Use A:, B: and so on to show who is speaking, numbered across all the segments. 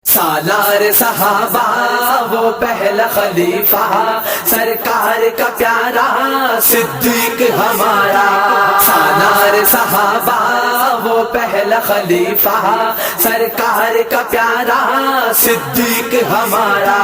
A: سالار صحابہ وہ پہلا خلیفہ سرکار کا پیارا صدیق ہمارا. سالار صحابہ وہ پہلا خلیفہ سرکار کا پیارا صدیق ہمارا.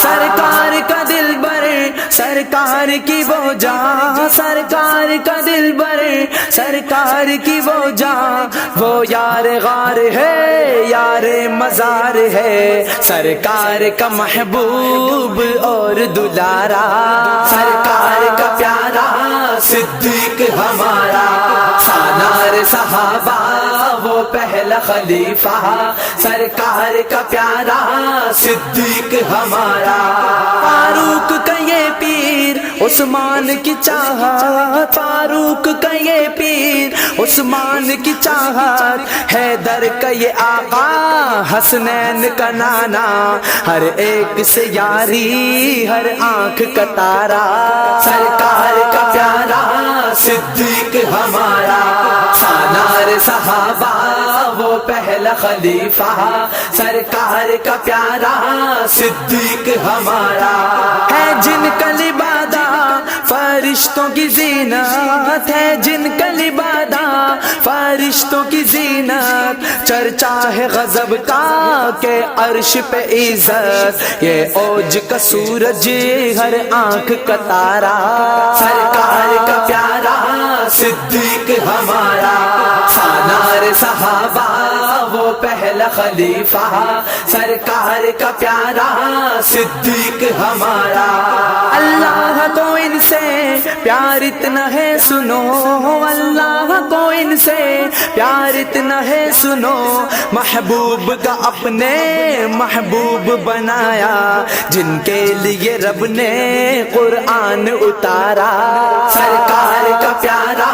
A: سرکار کا دل برے سرکار کی وہ جان، سرکار کا دل برے سرکار کی وہ جان، وہ یار غار ہے یار مزار ہے، سرکار کا محبوب اور دلارا، سرکار کا پیارا صدیق ہمارا. سالار صحابہ وہ پہلا خلیفہ سرکار کا پیارا صدیق ہمارا. فاروق کا یہ پیر عثمان کی چاہت، فاروق کا یہ پیر عثمان کی چاہت، حیدر کا یہ آقا حسنین کا نانا، ہر ایک سے یاری ہر آنکھ کا تارا، سرکار کا پیارا صدیق ہمارا. سالار صحابہ وہ پہلا خلیفہ سرکار کا پیارا صدیق ہمارا. ہے جن کا لبادہ فرشتوں کی زینت، ہے جن کا لبادہ فرشتوں کی زینت، چرچا ہے غضب کا کہ عرش پہ عزت، یہ اوج کا سورج ہر آنکھ کا تارا، سرکار کا پیارا صدیق ہمارا. سالار صحابہ وہ پہلا خلیفہ سرکار کا پیارا صدیق ہمارا. اللہ کو ان سے پیار اتنا ہے سنو، اللہ کو ان سے پیار اتنا ہے سنو، محبوب کا اپنے محبوب بنایا، جن کے لیے رب نے قرآن اتارا، سرکار کا پیارا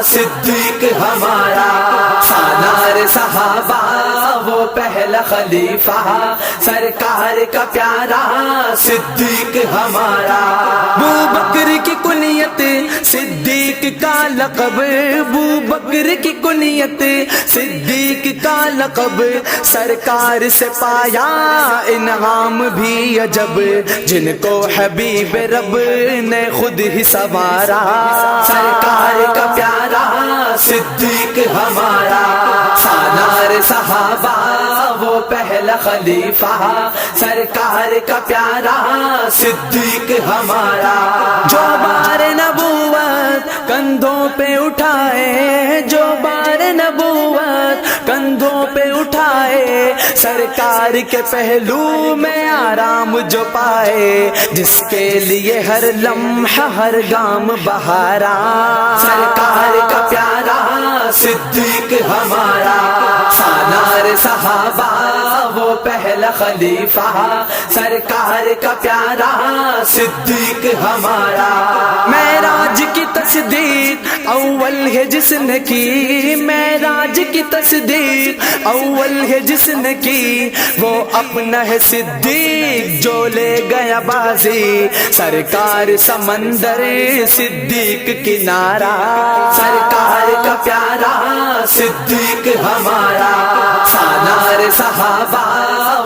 A: صدیق ہمارا. سالار صحابہ وہ پہلا خلیفہ سرکار کا پیارا صدیق ہمارا. ابوبکر کی کنیت صدیق کا لقب، ابوبکر کی کنیت صدیق کا لقب، سرکار سے پایا انعام بھی عجب، جن کو حبیب رب نے خود ہی سنوارا، سرکار کا پیارا صدیق ہمارا. سالار صحابہ وہ پہلا خلیفہ سرکار کا پیارا صدیق ہمارا. جو بار نبوت کندھوں پہ اٹھائے، جو بار نبوت کندھوں پہ اٹھائے، سرکار کے پہلو میں آرام جو پائے، جس کے لیے ہر لمحہ ہر گام بہارا، سرکار کا پیارا صدیق ہمارا. سالار صحابہ وہ پہلا خلیفہ سرکار کا پیارا صدیق ہمارا. معراج کی تصدیق اول ہے جس نے کی، معراج کی تصدیق اول ہے جس نے کی، وہ اپنا ہے صدیق جو لے گیا بازی، سرکار سمندر صدیق کنارا، سرکار کا پیارا صدیق ہمارا. سالار صحابہ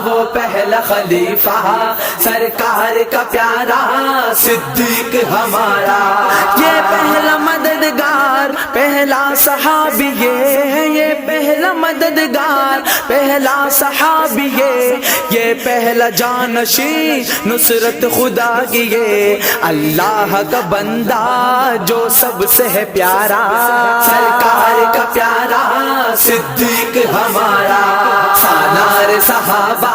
A: وہ پہلا خلیفہ سرکار کا پیارا صدیق ہمارا. یہ پہلا مددگار پہلا صحابی ہے، یہ پہلا مددگار پہلا صحابی ہے، یہ پہلا جانشین نصرت خدا کی ہے، اللہ کا بندہ جو سب سے ہے پیارا، سرکار کا پیارا صدیق ہمارا. سالار صحابہ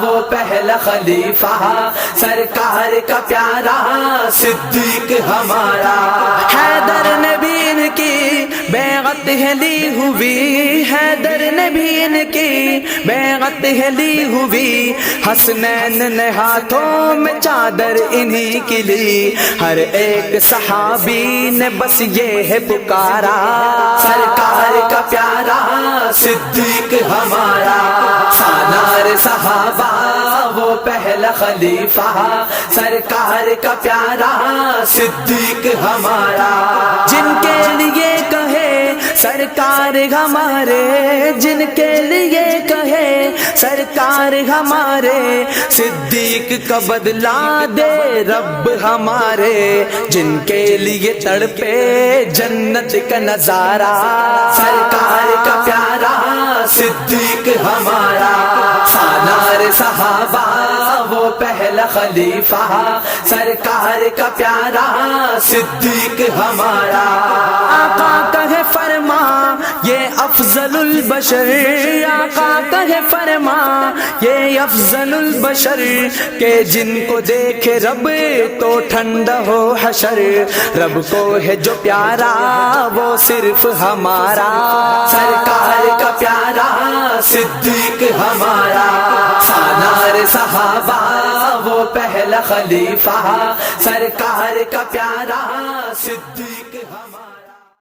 A: وہ پہلا خلیفہ سرکار کا پیارا صدیق ہمارا. حیدر نے بھی ان کی بیعت ہے لی ہوئی، حیدر نے بھی ان کی بیعت ہے لی ہوئی، حسنین نے ہاتھوں میں چادر انہی کی لی، ہر ایک صحابی نے بس یہ ہے پکارا، سرکار کا پیارا صدیق ہمارا سالار صحابہ وہ پہلا خلیفہ سرکار کا پیارا صدیق ہمارا جن کے لیے کہے سرکار ہمارے جن کے لیے کہے سرکار ہمارے صدیق کا بدلہ دے رب ہمارے جن کے لیے تڑپے جنت کا نظارہ سرکار کا پیارا صدیق ہمارا سالار صحابہ وہ پہلا خلیفہ سرکار کا پیارا صدیق ہمارا آقا کہے فرما یہ افضل البشر آقا کہے فرما یہ افضل البشر کہ جن کو دیکھے رب تو ٹھنڈا ہو حشر رب کو ہے جو پیارا وہ صرف ہمارا سرکار کا پیارا صدیق ہمارا سالار صحابہ وہ پہلا خلیفہ سرکار کا پیارا صدیق